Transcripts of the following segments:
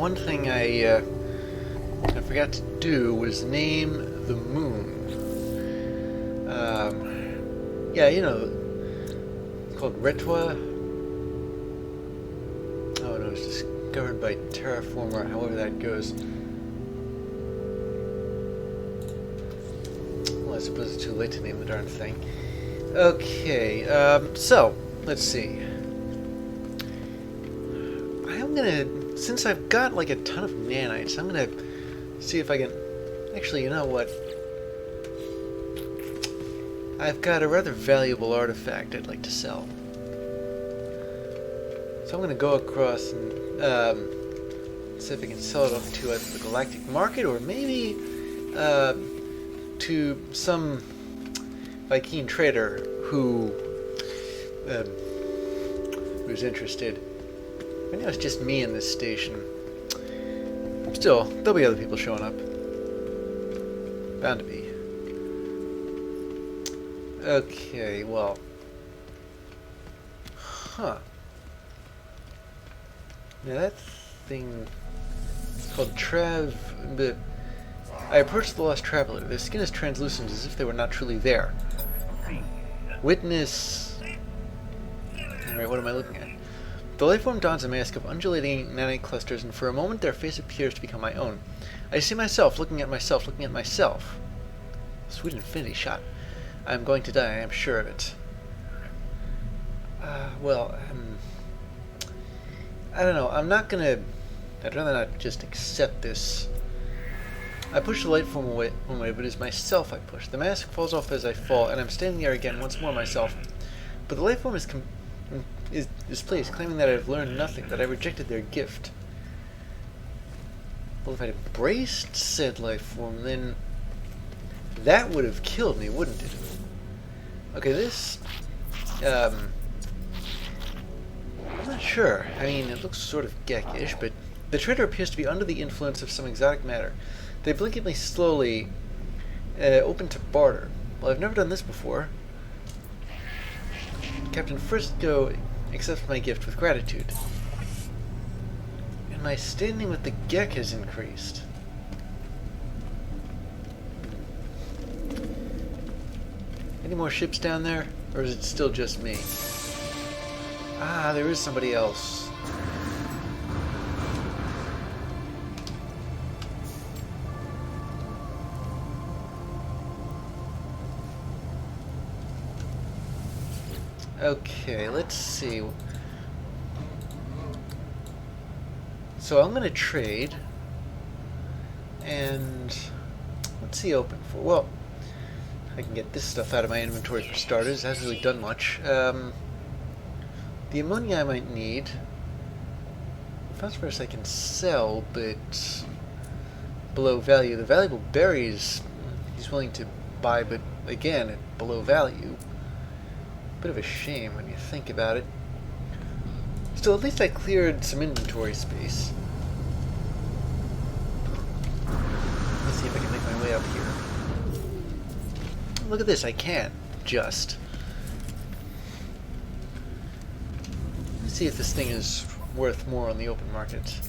one thing I forgot to do was name the moon. Yeah, you know, it's called Retwa. Oh no, it's discovered by terraformer, however that goes. Well, I suppose it's too late to name the darn thing. Okay, so, let's see. I'm gonna, since I've got like a ton of nanites, I'm gonna see if I can, actually, you know what? I've got a rather valuable artifact I'd like to sell. So I'm gonna go across and, see if I can sell it off to either the galactic market or maybe, to some Vy'keen trader who's interested. Right now it's just me in this station. Still, there'll be other people showing up. Bound to be. Okay, well. Huh. Now that thing is called but I approached the lost traveler. Their skin is translucent as if they were not truly there. Witness... Alright, what am I looking at? The lifeform dons a mask of undulating nanite clusters, and for a moment their face appears to become my own. I see myself, looking at myself, looking at myself. Sweet infinity shot. I am going to die, I am sure of it. I don't know, I'm not gonna... I'd rather not just accept this. I push the light form away, but it's myself I push. The mask falls off as I fall, and I'm standing there again, once more myself. But the light form is pleased, claiming that I've learned nothing, that I rejected their gift. Well, if I'd embraced said life form, then that would have killed me, wouldn't it? Okay, this... I'm not sure. I mean, it looks sort of Gek-ish, but the trader appears to be under the influence of some exotic matter. They blinkingly slowly open to barter. Well, I've never done this before. Captain Frisco accepts my gift with gratitude. And my standing with the Gek has increased. Any more ships down there? Or is it still just me? Ah, there is somebody else. Okay, let's see. So I'm gonna trade, and what's he open for? Well, I can get this stuff out of my inventory for starters. It hasn't really done much. The ammonia I might need. Phosphorus I can sell, but below value. The valuable berries he's willing to buy, but again at below value. Bit of a shame when you think about it. Still, at least I cleared some inventory space. Let's see if I can make my way up here. Look at this, I can. Just. Let's see if this thing is worth more on the open market.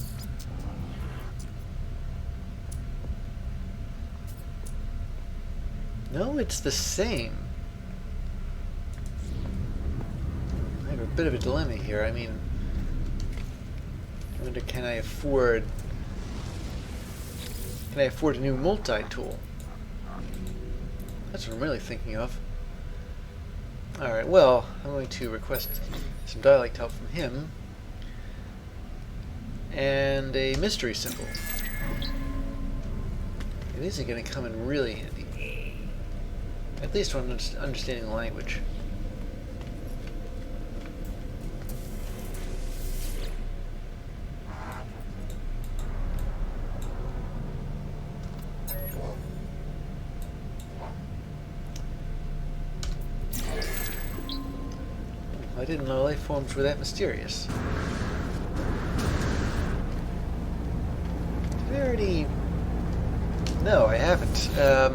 No, it's the same. I have a bit of a dilemma here. I mean, I wonder, can I afford a new multi-tool? That's what I'm really thinking of. Alright, well, I'm going to request some dialect help from him. And a mystery symbol. And these are going to come in really handy. At least when understanding the language. I didn't know life forms were that mysterious. Did I already... No, I haven't. I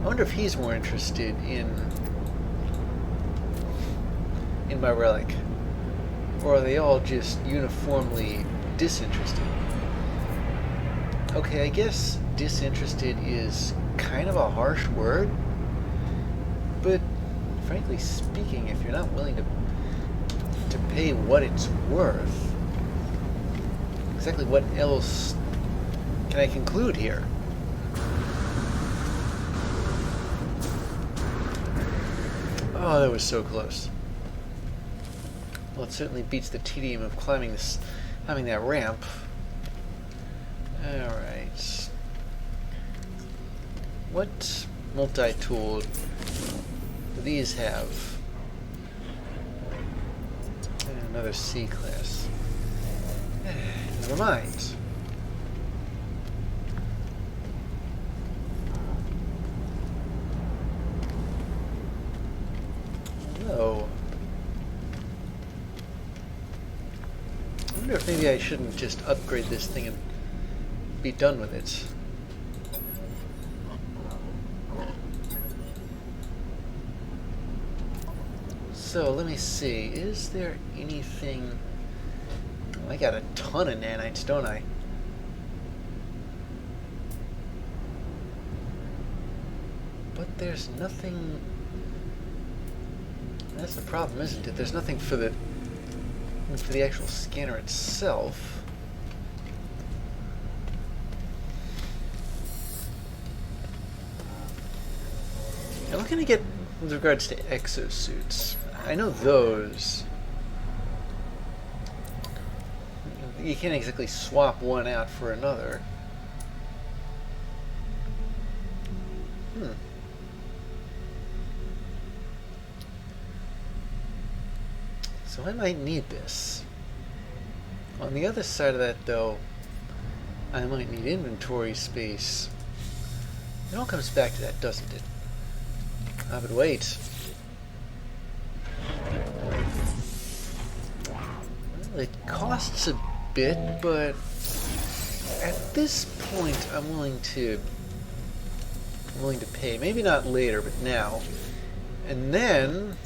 wonder if he's more interested in my relic. Or are they all just uniformly disinterested? Okay, I guess disinterested is kind of a harsh word, but frankly speaking, if you're not willing to pay what it's worth, exactly what else can I conclude here? Oh, that was so close. Well, it certainly beats the tedium of climbing that ramp. Alright. What multi-tool do these have? And another C-class. Never mind. Oh. I wonder if maybe I shouldn't just upgrade this thing and be done with it. So let me see, is there anything... Oh, I got a ton of nanites, don't I? But there's nothing... That's the problem, isn't it? There's nothing for the actual scanner itself. Now, what can I get with regards to exosuits? I know those. You can't exactly swap one out for another. So I might need this. On the other side of that, though, I might need inventory space. It all comes back to that, doesn't it? Ah, but wait. Well, it costs a bit, but at this point, I'm willing to pay. Maybe not later, but now. And then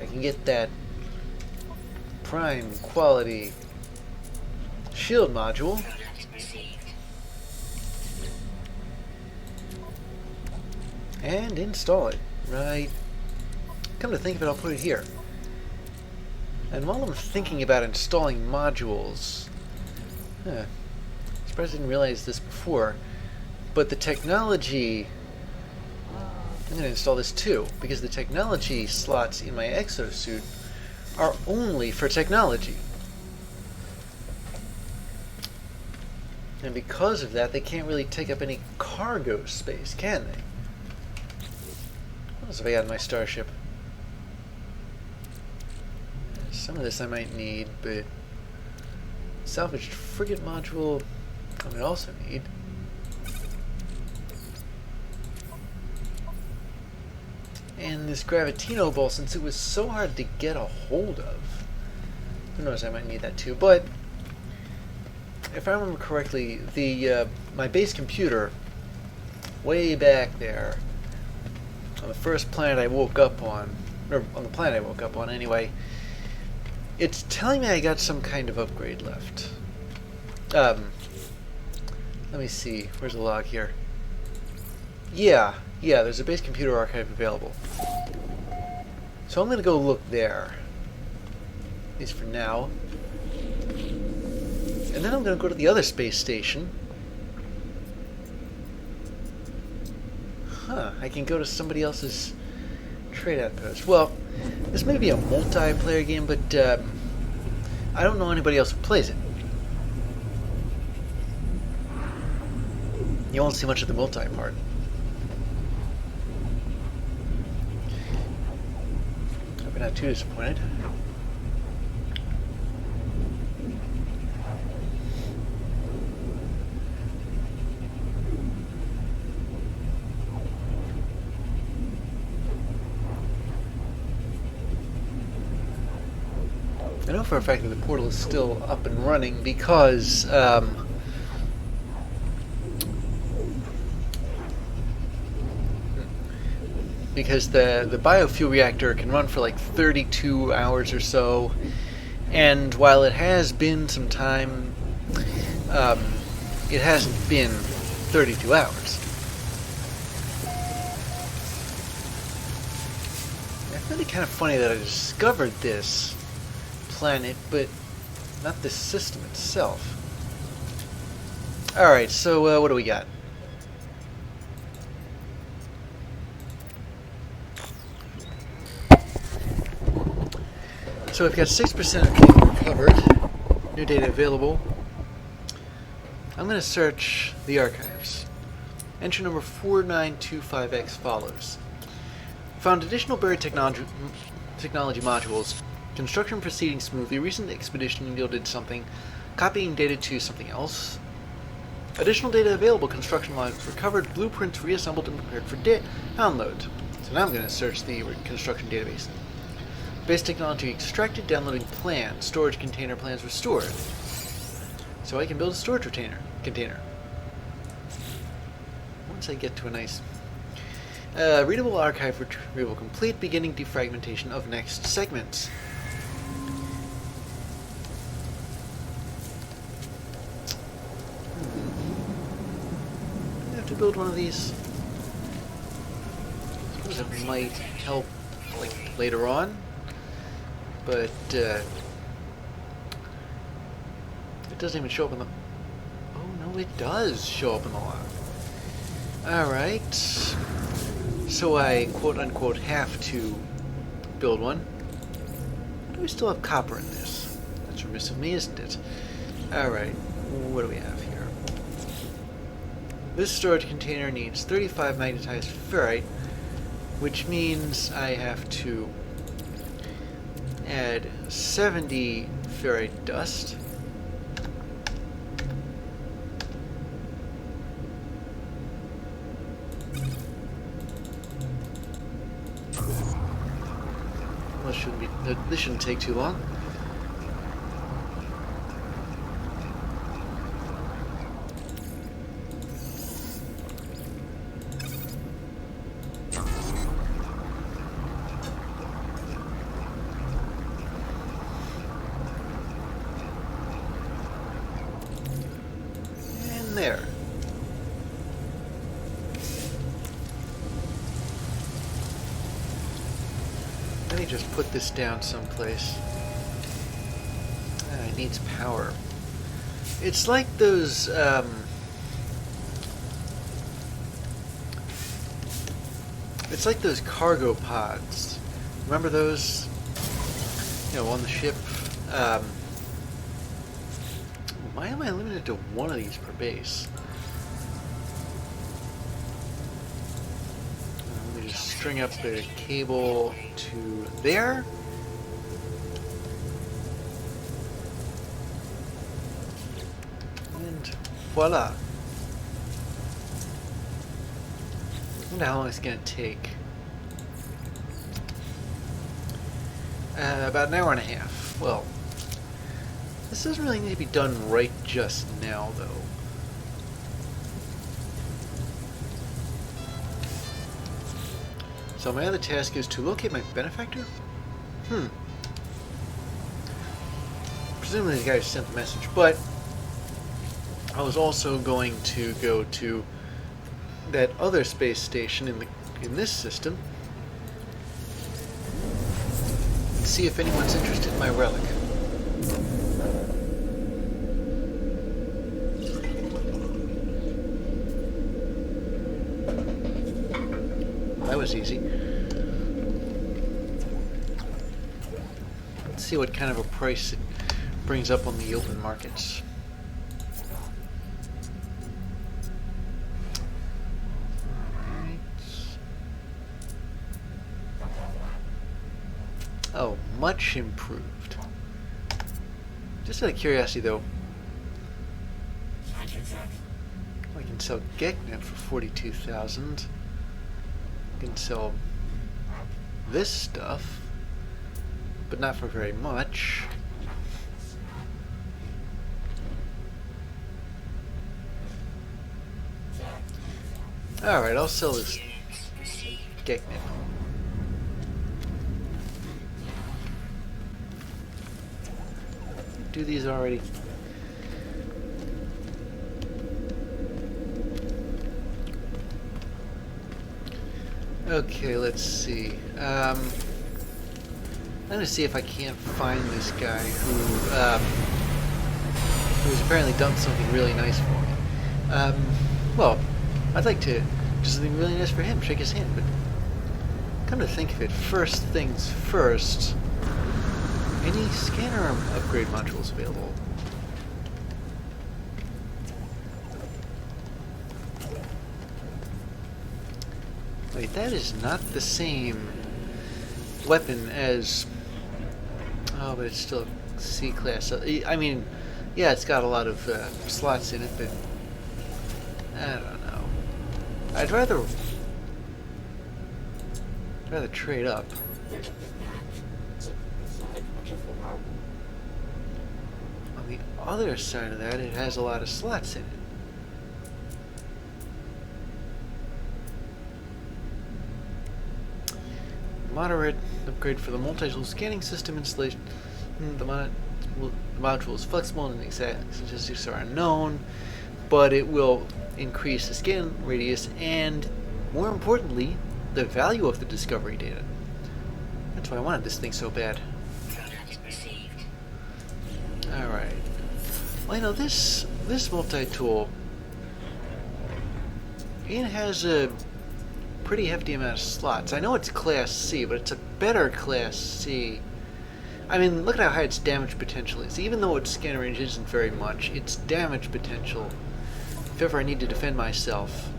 I can get that prime quality shield module. And install it. Right. Come to think of it, I'll put it here. And while I'm thinking about installing modules, I'm surprised I didn't realize this before, but the technology, I'm going to install this too, because the technology slots in my exosuit are only for technology. And because of that, they can't really take up any cargo space, can they? What else have I got in my starship? Some of this I might need, but salvaged frigate module I might also need. And this Gravitino ball, since it was so hard to get a hold of, who knows, I might need that too. But if I remember correctly, the my base computer way back there on the first planet I woke up on, or on the planet I woke up on anyway, it's telling me I got some kind of upgrade left. Let me see, where's the log here? Yeah, there's a base computer archive available. So I'm gonna go look there, at least for now. And then I'm gonna go to the other space station. I can go to somebody else's trade outpost. Well, this may be a multiplayer game, but I don't know anybody else who plays it. You won't see much of the multi part. Hope you're not too disappointed. I know for a fact that the portal is still up and running because the biofuel reactor can run for like 32 hours or so, and while it has been some time, it hasn't been 32 hours. It's really kind of funny that I discovered this planet, but not this system itself. Alright, so what do we got? So we've got 6% of people recovered, new data available. I'm going to search the archives. Entry number 4925X follows. Found additional buried technology modules. Construction proceeding smoothly. Recent expedition yielded something. Copying data to something else. Additional data available. Construction logs recovered. Blueprints reassembled and prepared for download. So now I'm going to search the construction database. Base technology extracted. Downloading plans. Storage container plans restored. So I can build a storage container. Once I get to a nice... readable archive retrieval complete. Beginning defragmentation of next segments. I have to build one of these. I suppose it might help, like, later on. But, it doesn't even show up in the... Oh, no, it does show up in the log. Alright. So I, quote-unquote, have to build one. Why do we still have copper in this? That's remiss of me, isn't it? Alright, what do we have here? This storage container needs 35 magnetized ferrite, which means I have to add 70 ferrite dust. Well, this shouldn't take too long. And there. Let me just put this down someplace. It needs power. It's like those, it's like those cargo pods. Remember those? You know, on the ship. Why am I limited to one of these per base? Let me just string up the cable to there. And voila. I wonder how long it's going to take. About an hour and a half. Well, this doesn't really need to be done right just now, though. So my other task is to locate my benefactor? Presumably the guy who sent the message, but I was also going to go to that other space station in this system and see if anyone's interested in my relic. That was easy. Let's see what kind of a price it brings up on the open markets. Oh, much improved. Just out of curiosity, though, I can sell Geknet for 42,000. I can sell this stuff, but not for very much. Alright, I'll sell this Geknet. Do these already. Okay, let's see. I'm gonna see if I can't find this guy who's apparently done something really nice for me. Well, I'd like to do something really nice for him, shake his hand, but come to think of it, first things first, any scanner upgrade modules available? Wait, that is not the same weapon as... Oh, but it's still C-class. I mean, yeah, it's got a lot of slots in it, but... I don't know. I'd rather trade up. On the other side of that, it has a lot of slots in it. Moderate upgrade for the multi-tool scanning system installation. The module is flexible and the exact statistics are unknown, but it will increase the scan radius and, more importantly, the value of the discovery data. That's why I wanted this thing so bad. Alright. Well, you know, this multi-tool, it has a pretty hefty amount of slots. I know it's Class C, but it's a better Class C. I mean, look at how high its damage potential is. Even though its scanner range isn't very much, its damage potential, if ever I need to defend myself,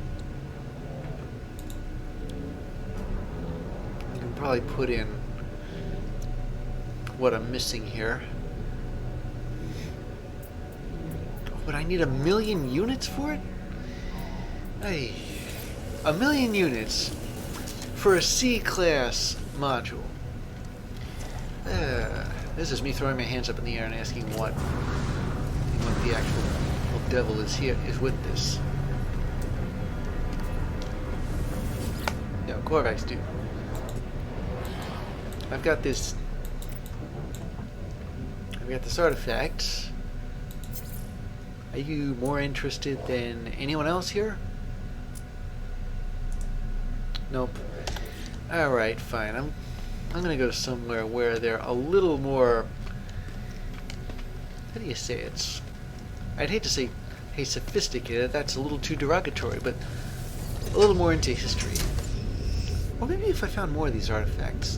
I can probably put in what I'm missing here. But I need 1,000,000 units for it? Hey. 1,000,000 units for a C-class module. This is me throwing my hands up in the air and asking what the actual devil is with this. Yeah, Korvax, dude. I've got this artifact. Are you more interested than anyone else here? Nope. Alright, fine. I'm gonna go somewhere where they're a little more... How do you say it? I'd hate to say, hey, sophisticated. That's a little too derogatory, but a little more into history. Or maybe if I found more of these artifacts.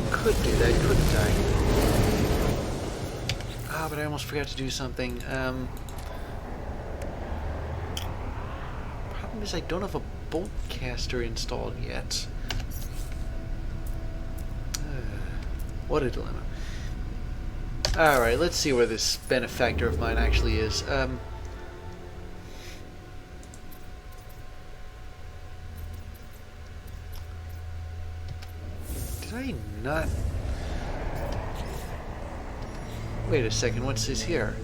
Could do that, couldn't I? Ah, but I almost forgot to do something. Problem is I don't have a bolt caster installed yet. What a dilemma. Alright, let's see where this benefactor of mine actually is. Did I not... Wait a second, what's this here?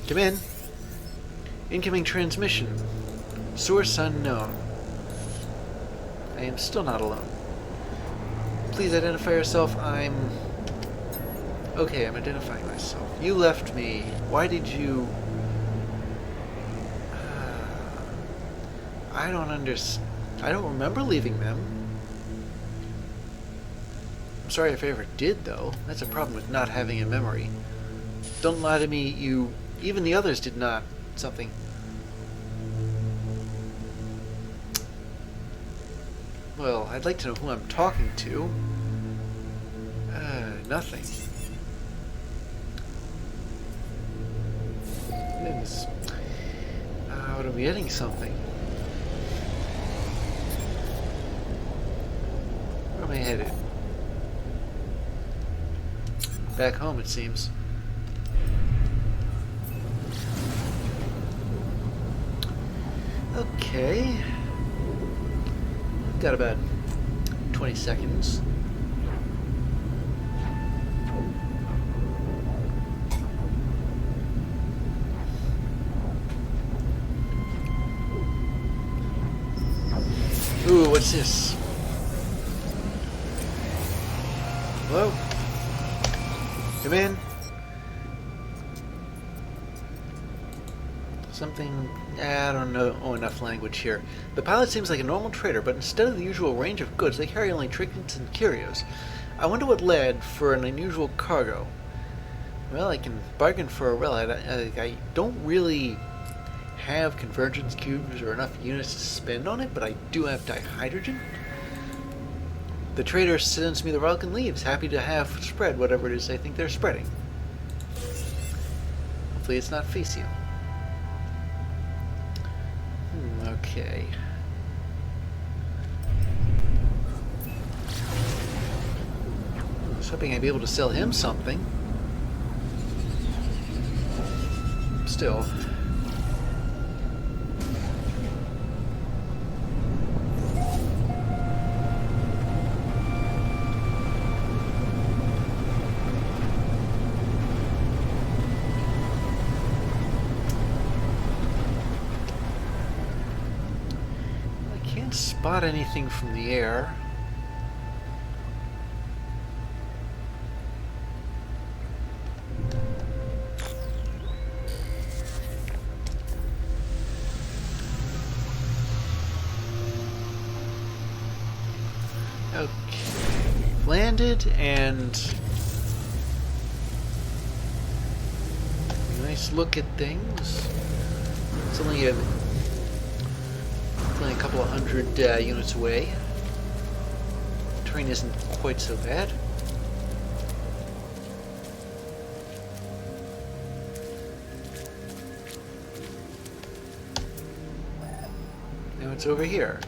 Come in. Incoming transmission. Source unknown. I am still not alone. Please identify yourself. Okay, I'm identifying myself. You left me. Why did you... I don't remember leaving them. I'm sorry if I ever did, though. That's a problem with not having a memory. Don't lie to me. Even the others did not. Something. Well, I'd like to know who I'm talking to. Nothing. Goodness. But I'm getting something. Where am I headed? Back home, it seems. Okay. Got about 20 seconds. Ooh, what's this? Hello? Come in. Something... I don't know enough language here. The pilot seems like a normal trader, but instead of the usual range of goods, they carry only trinkets and curios. I wonder what led for an unusual cargo. Well, I can bargain for a relic. I don't really have convergence cubes or enough units to spend on it, but I do have dihydrogen. The trader sends me the relic and leaves, happy to have spread whatever it is they think they're spreading. Hopefully it's not faecium. Okay. I was hoping I'd be able to sell him something. Still. Spot anything from the air. Okay, landed and nice look at things. It's only a couple of hundred units away. Terrain isn't quite so bad. Now it's over here.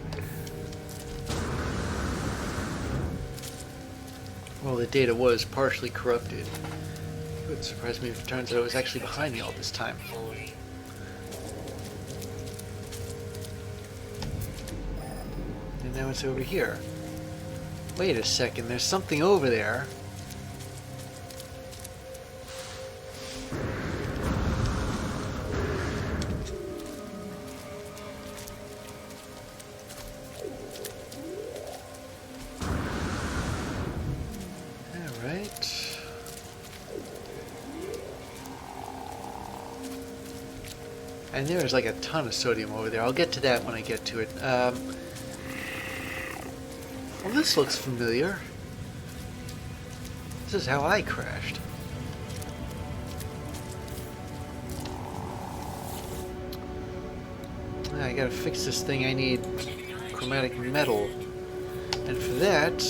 Well, the data was partially corrupted. It would surprise me if it turns out it was actually behind me all this time. Now it's over here. Wait a second, there's something over there. Alright. And there's like a ton of sodium over there. I'll get to that when I get to it. Well, this looks familiar. This is how I crashed. I gotta fix this thing. I need chromatic metal. And for that,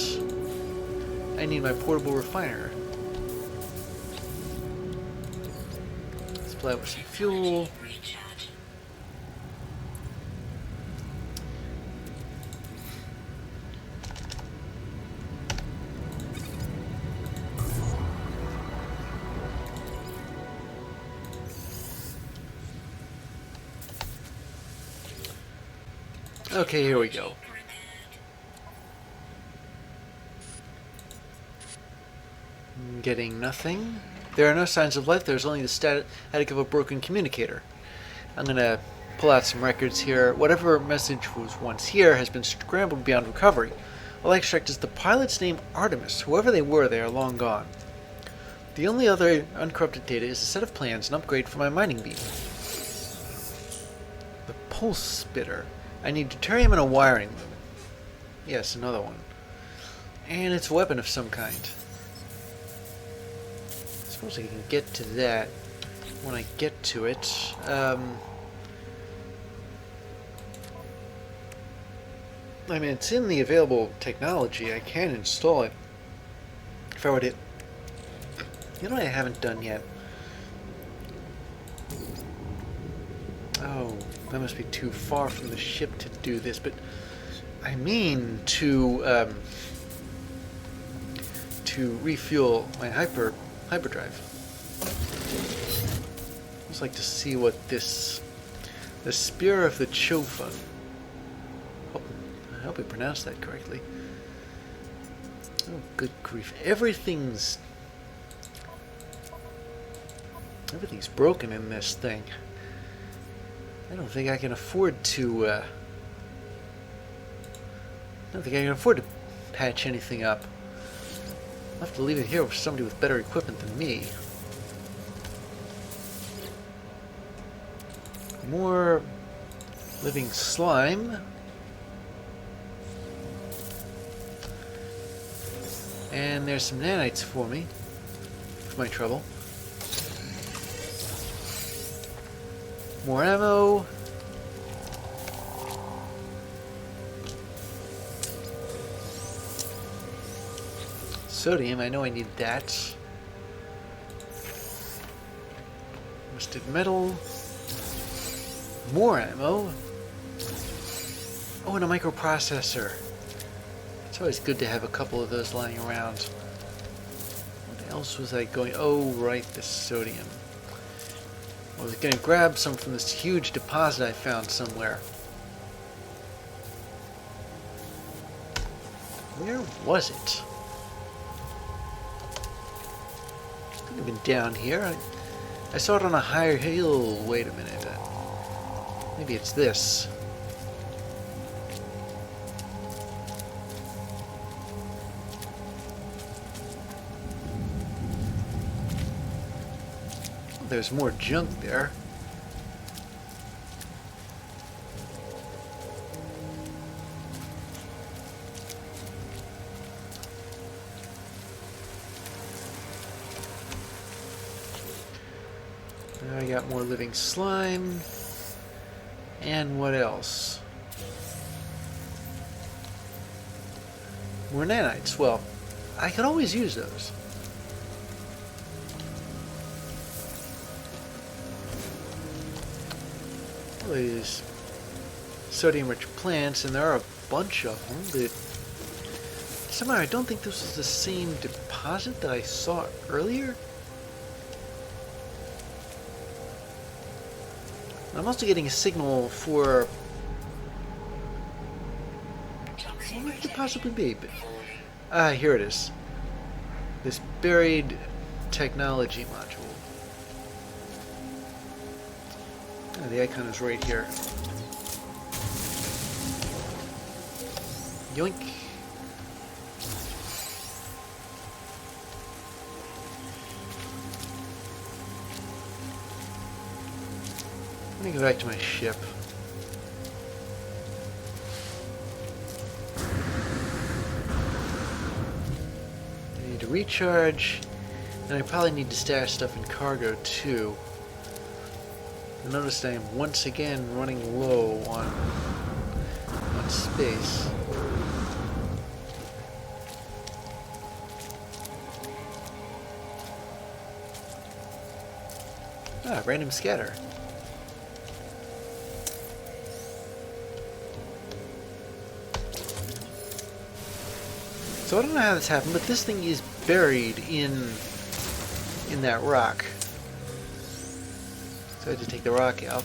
I need my portable refiner. Supply it with some fuel. Okay, here we go. Getting nothing. There are no signs of life. There's only the static of a broken communicator. I'm gonna pull out some records here. Whatever message was once here has been scrambled beyond recovery. I'll extract is the pilot's name Artemis. Whoever they were, they are long gone. The only other uncorrupted data is a set of plans and upgrade for my mining beam. The pulse spitter. I need deuterium and a wiring loom. Yes, another one. And it's a weapon of some kind. I suppose I can get to that when I get to it. I mean, it's in the available technology. I can install it. If I were to... You know what I haven't done yet? Oh, that must be too far from the ship to do this, but I mean to refuel my hyperdrive. I'd just like to see what this, the Spear of the Chofa. I hope I pronounced that correctly. Oh, good grief! Everything's broken in this thing. I don't think I can afford to. I don't think I can afford to patch anything up. I'll have to leave it here with somebody with better equipment than me. More living slime. And there's some nanites for me, for my trouble. More ammo. Sodium, I know I need that. Rusted metal. More ammo. Oh, and a microprocessor. It's always good to have a couple of those lying around. What else was I going... Oh, right, the sodium. I was going to grab some from this huge deposit I found somewhere. Where was it? Could have been down here. I saw it on a higher hill. Wait a minute. Maybe it's this. There's more junk there. Now I got more living slime. And what else? More nanites. Well, I could always use those. These sodium-rich plants, and there are a bunch of them, but somehow I don't think this is the same deposit that I saw earlier. I'm also getting a signal for what could it possibly be? But, here it is. This buried technology module. Oh, the icon is right here. Yoink. Let me go back to my ship. I need to recharge, and I probably need to stash stuff in cargo too. I noticed I am once again running low on space. Ah, random scatter. So I don't know how this happened, but this thing is buried in that rock. So I had to take the rock out.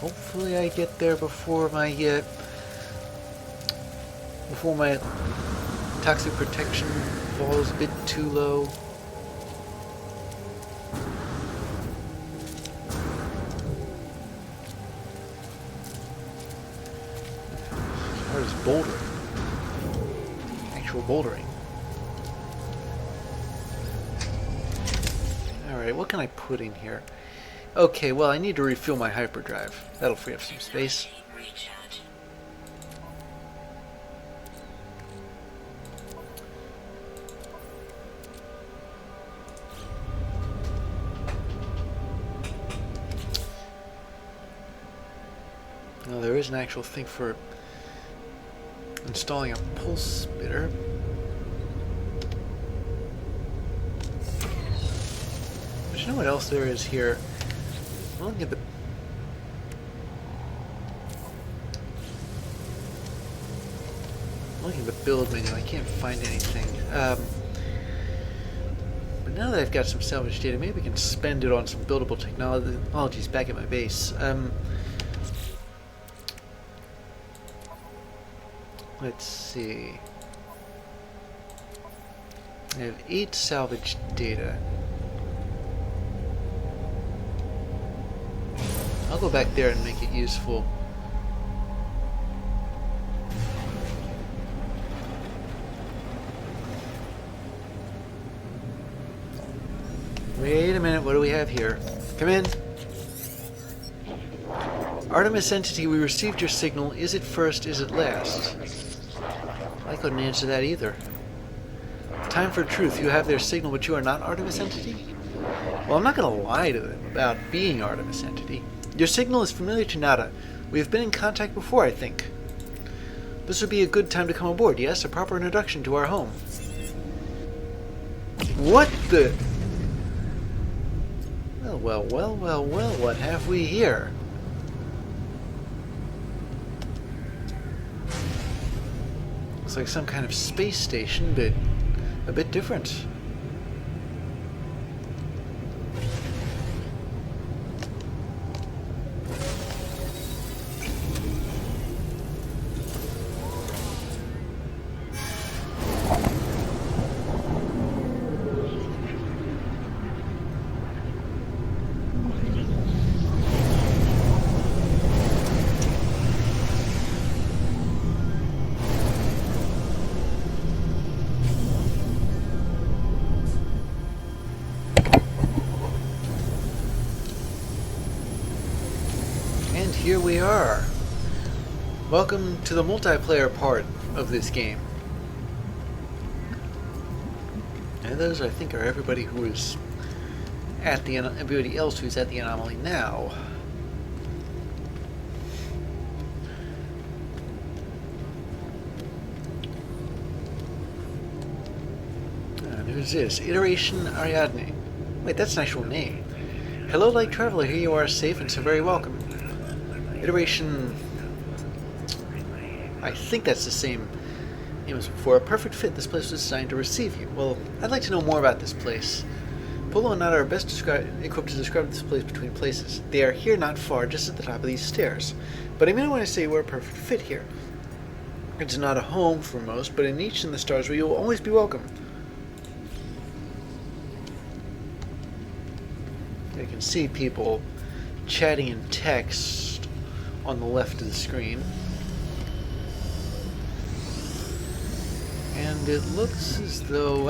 Hopefully I get there before my toxic protection falls a bit too low. As hard as bouldering. Actual bouldering. Alright, what can I put in here? Okay, well I need to refuel my hyperdrive. That'll free up some space. Now there is an actual thing for installing a pulse splitter. But you know what else there is here? I'm looking at the build menu. I can't find anything. But now that I've got some salvage data, maybe I can spend it on some buildable technologies back at my base. Let's see. I have 8 salvage data. I'll go back there and make it useful. Wait a minute, what do we have here? Come in. Artemis entity, we received your signal. Is it first, is it last? I couldn't answer that either. Time for truth. You have their signal, but you are not Artemis entity? Well, I'm not going to lie to them about being Artemis entity. Your signal is familiar to Nada. We have been in contact before, I think. This would be a good time to come aboard, yes? A proper introduction to our home. What the... Well, what have we here? Looks like some kind of space station, but a bit different. Here we are. Welcome to the multiplayer part of this game. And those, I think, are everybody who is at the everybody else who's at the anomaly now. And who's this? Iteration Ariadne. Wait, that's an actual name. Hello, light traveler. Here you are, safe and so very welcome. Iteration... I think that's the same name as before. A perfect fit. This place was designed to receive you. Well, I'd like to know more about this place. Polo and Nada are best equipped to describe this place between places. They are here not far, just at the top of these stairs. But I mean when I say we're a perfect fit here. It's not a home for most, but a niche in the stars where you will always be welcome. You can see people chatting in text on the left of the screen. And it looks as though,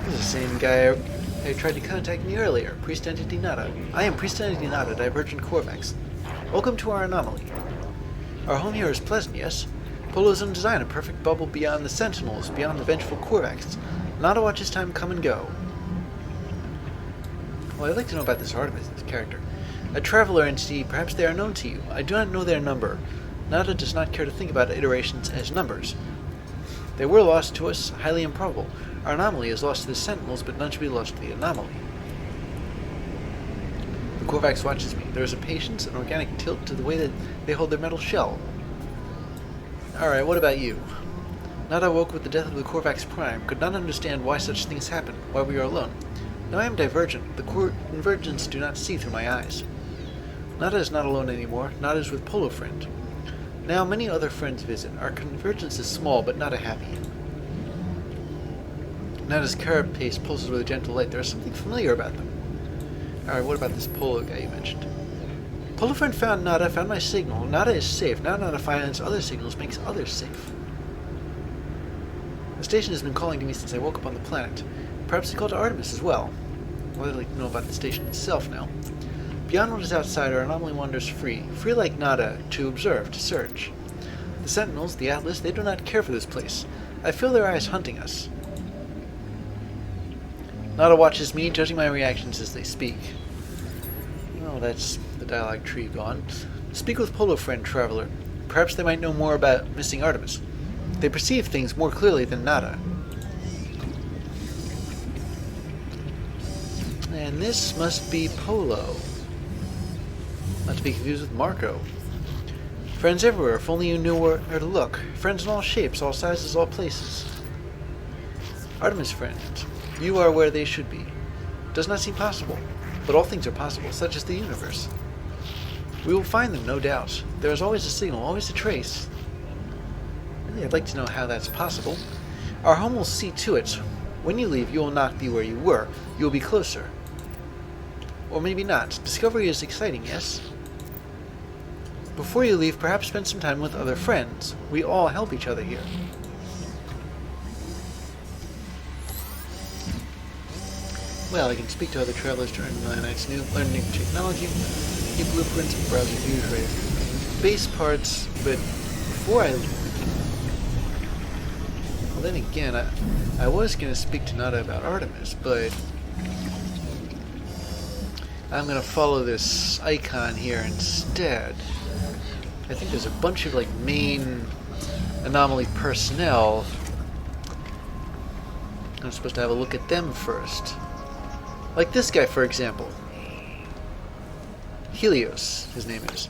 this is the same guy I tried to contact me earlier, Priest Entity Nada. I am Priest Entity Nada, Divergent Korvax. Welcome to our anomaly. Our home here is pleasant, yes? Polo's own design, a perfect bubble beyond the Sentinels, beyond the vengeful Korvax. Nada watches time come and go. Well, I'd like to know about this Artemis character. A traveler entity, perhaps they are known to you. I do not know their number. Nada does not care to think about iterations as numbers. They were lost to us, highly improbable. Our anomaly is lost to the Sentinels, but none should be lost to the anomaly. The Korvax watches me. There is a patience, an organic tilt to the way that they hold their metal shell. Alright, what about you? Nada woke with the death of the Korvax Prime, could not understand why such things happen, why we are alone. Now I am divergent. The convergents do not see through my eyes. Nada is not alone anymore. Nada is with Polo friend. Now many other friends visit. Our convergence is small, but not a happy. Nada's carapace pulses with a gentle light. There is something familiar about them. Alright, what about this Polo guy you mentioned? Polo friend found Nada, found my signal. Nada is safe. Now Nada finds other signals, makes others safe. The station has been calling to me since I woke up on the planet. Perhaps they called to Artemis as well. Well, I'd like to know about the station itself now. Beyond what is outside, our anomaly wanders free. Free like Nada, to observe, to search. The Sentinels, the Atlas, they do not care for this place. I feel their eyes hunting us. Nada watches me, judging my reactions as they speak. Oh, that's the dialogue tree gone. Speak with Polo friend, traveler. Perhaps they might know more about missing Artemis. They perceive things more clearly than Nada. And this must be Polo. Not to be confused with Marco. Friends everywhere, if only you knew where to look. Friends in all shapes, all sizes, all places. Artemis friend, you are where they should be. Does not seem possible, but all things are possible, such as the universe. We will find them, no doubt. There is always a signal, always a trace. Really, I'd like to know how that's possible. Our home will see to it. When you leave, you will not be where you were. You will be closer. Or maybe not. Discovery is exciting, yes? Before you leave, perhaps spend some time with other friends. We all help each other here. Well, I can speak to other travelers during the night's learn new technology, get blueprints, and browse reviews, right? Base parts, but before I leave... Well, then again, I was going to speak to Nada about Artemis, but... I'm going to follow this icon here instead. I think there's a bunch of, like, main anomaly personnel. I'm supposed to have a look at them first. Like this guy, for example. Helios, his name is.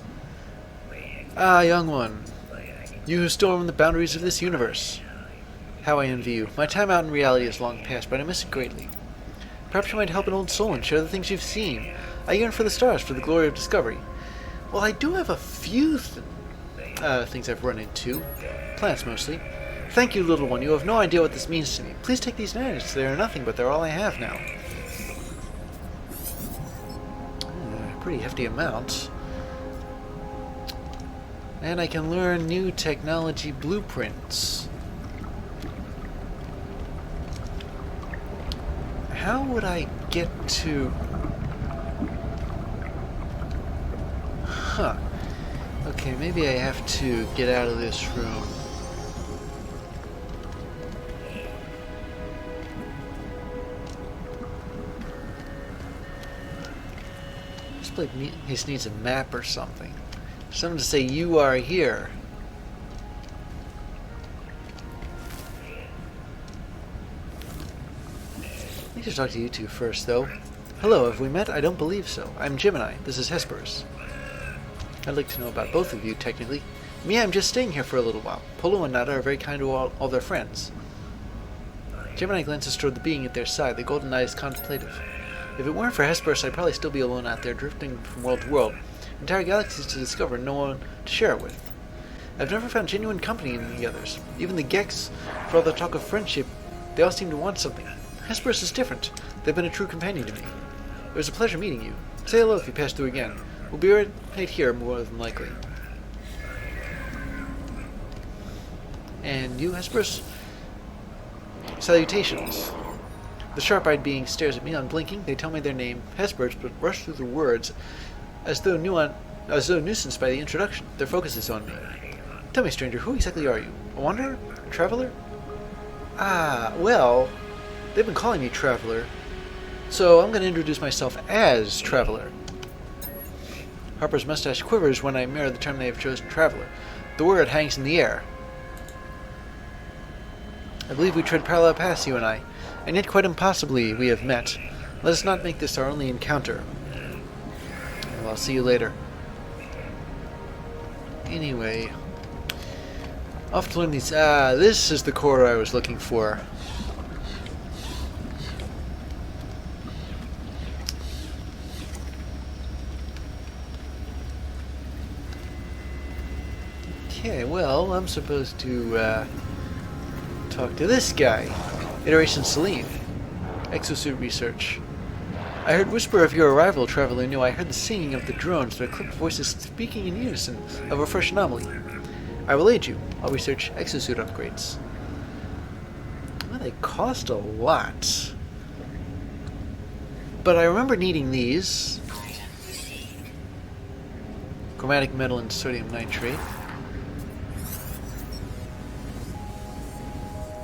Ah, young one. You who storm the boundaries of this universe. How I envy you. My time out in reality is long past, but I miss it greatly. Perhaps you might help an old soul and share the things you've seen. I yearn for the stars, for the glory of discovery. Well, I do have a few things I've run into. Plants, mostly. Thank you, little one. You have no idea what this means to me. Please take these knives. They are nothing, but they're all I have now. Pretty hefty amount. And I can learn new technology blueprints. How would I get to... Huh. Okay, maybe I have to get out of this room. This place needs a map or something. Something to say, you are here. I need to talk to you two first, though. Hello, have we met? I don't believe so. I'm Gemini. This is Hesperus. I'd like to know about both of you, technically. Me, I'm just staying here for a little while. Polo and Nada are very kind to all their friends. Gemini glances toward the being at their side. The golden eye is contemplative. If it weren't for Hesperus, I'd probably still be alone out there, drifting from world to world. Entire galaxies to discover, no one to share it with. I've never found genuine company in the others. Even the Gex, for all the talk of friendship, they all seem to want something. Hesperus is different. They've been a true companion to me. It was a pleasure meeting you. Say hello if you pass through again. We'll be right here, more than likely. And you, Hesperus? Salutations. The sharp-eyed being stares at me, unblinking. They tell me their name, Hesperus, but rush through the words as though nuisanced by the introduction. Their focus is on me. Tell me, stranger, who exactly are you? A wanderer? A traveler? Ah, well, they've been calling me Traveler, so I'm going to introduce myself as Traveler. Harper's mustache quivers when I mirror the term they have chosen, Traveler. The word hangs in the air. I believe we tread parallel paths, you and I, and yet quite impossibly we have met. Let us not make this our only encounter. Well, I'll see you later. Anyway, off to learn these. This is the core I was looking for. Okay, well, I'm supposed to talk to this guy. Iteration Celine. Exosuit research. I heard whisper of your arrival, Traveler New. I heard the singing of the drones, their clipped voices speaking in unison of a fresh anomaly. I will aid you. I'll research exosuit upgrades. Well, they cost a lot. But I remember needing these. Chromatic metal and sodium nitrate.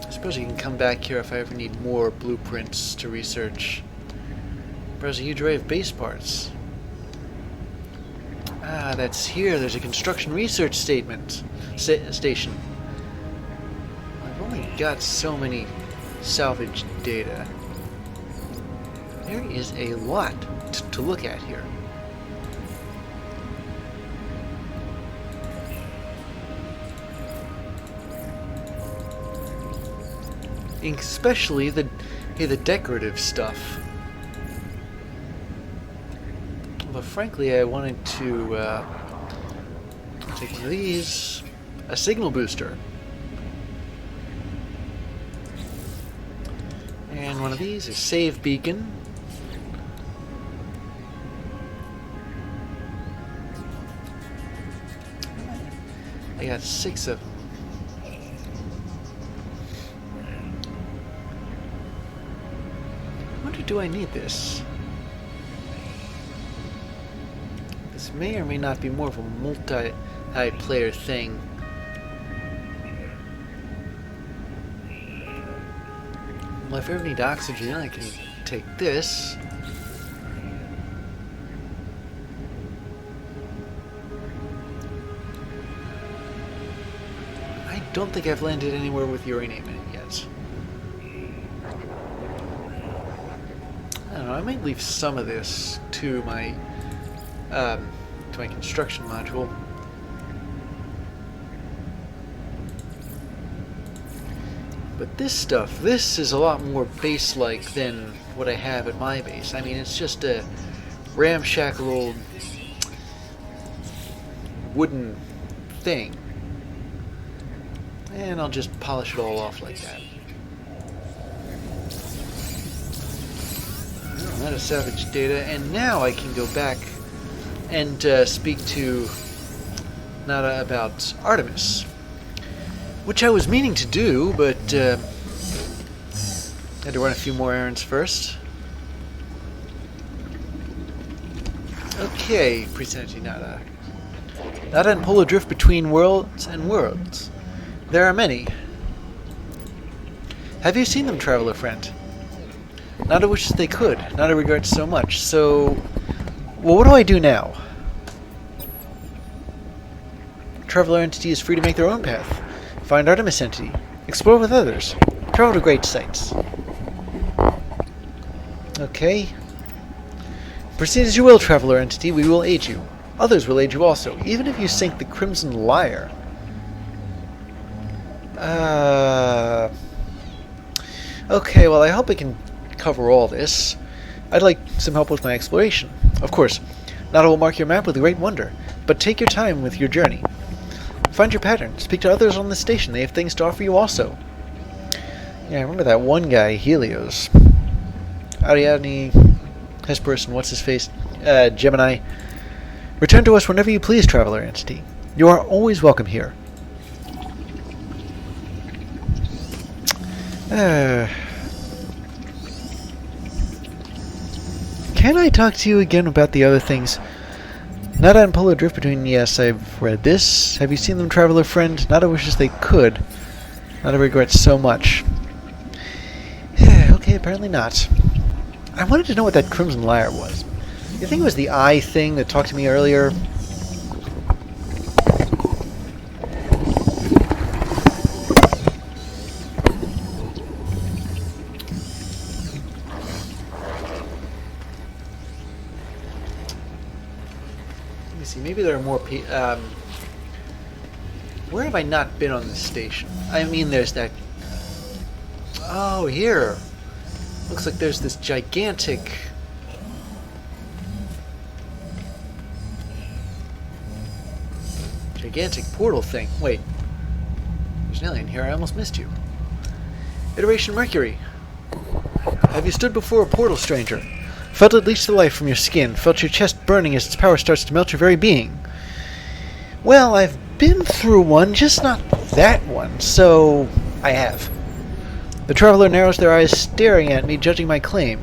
I suppose you can come back here if I ever need more blueprints to research. Browse a huge array of base parts. Ah, that's here. There's a construction research station. I've only got so many salvage data. There is a lot to look at here. Especially the decorative stuff. But frankly, I wanted to take one of these, a signal booster, and one of these, a save beacon, I got 6 of them. I wonder, do I need this? This may or may not be more of a multi-player thing. Well, if I ever need oxygen, I can take this. I don't think I've landed anywhere with uranium in it yet. I don't know, I might leave some of this to my construction module. But this stuff, this is a lot more base-like than what I have at my base. I mean, it's just a ramshackle old wooden thing. And I'll just polish it all off like that. Well, that is salvage data, and now I can go back and speak to Nada about Artemis. Which I was meaning to do, but had to run a few more errands first. Okay, Presenti Nada. Nada and Polo drift between worlds and worlds. There are many. Have you seen them, traveler friend? Nada wishes they could. Nada regrets so much. So, well, what do I do now? Traveler entity is free to make their own path. Find Artemis entity. Explore with others. Travel to great sites. Okay. Proceed as you will, traveler entity. We will aid you. Others will aid you also, even if you sink the Crimson Lyre. Okay, well, I hope I can cover all this. I'd like some help with my exploration. Of course, Nada will mark your map with great wonder, but take your time with your journey. Find your pattern. Speak to others on the station. They have things to offer you also. Yeah, I remember that one guy, Helios. Ariadne, Hesperus, and what's-his-face? Gemini. Return to us whenever you please, traveler entity. You are always welcome here. Can I talk to you again about the other things? Nada and Polo drift between. Yes, I've read this. Have you seen them, traveler friend? Nada wishes they could. Nada regrets so much. Okay, apparently not. I wanted to know what that Crimson Lyre was. You think it was the eye thing that talked to me earlier? Maybe there are more where have I not been on this station? I mean, there's that... Oh, here. Looks like there's this gigantic... portal thing. Wait. There's an alien here. I almost missed you. Iteration Mercury. Have you stood before a portal, stranger? Felt it leach the life from your skin. Felt your chest burning as its power starts to melt your very being. Well, I've been through one, just not that one, so I have. The traveler narrows their eyes, staring at me, judging my claim.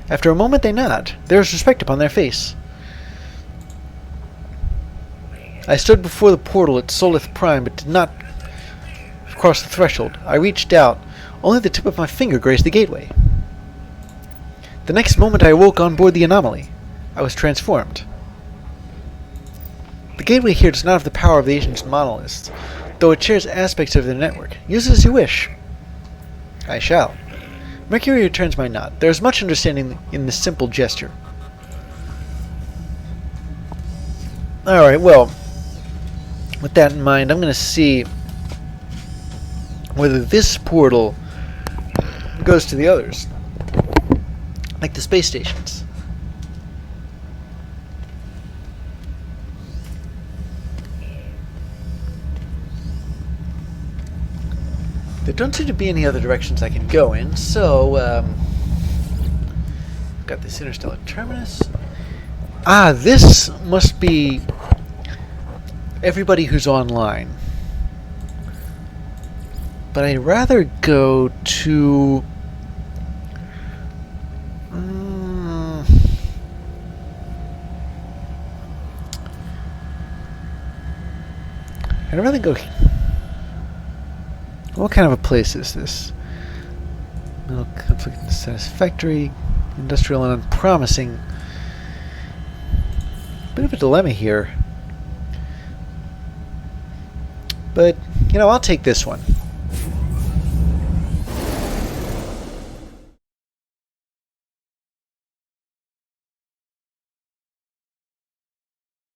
After a moment they nod. There is respect upon their face. I stood before the portal at Solith Prime, but did not cross the threshold. I reached out. Only the tip of my finger grazed the gateway. The next moment I awoke on board the anomaly. I was transformed. The gateway here does not have the power of the ancient monoliths, though it shares aspects of their network. Use it as you wish. I shall. Mercury returns my nod. There is much understanding in this simple gesture. Alright, well, with that in mind, I'm going to see whether this portal goes to the others. Like the space stations. There don't seem to be any other directions I can go in, so, got this interstellar terminus. Ah, this must be everybody who's online. But I'd rather go to... I'd rather go... What kind of a place is this? Middle conflict and satisfactory, industrial and unpromising. Bit of a dilemma here. But, you know, I'll take this one.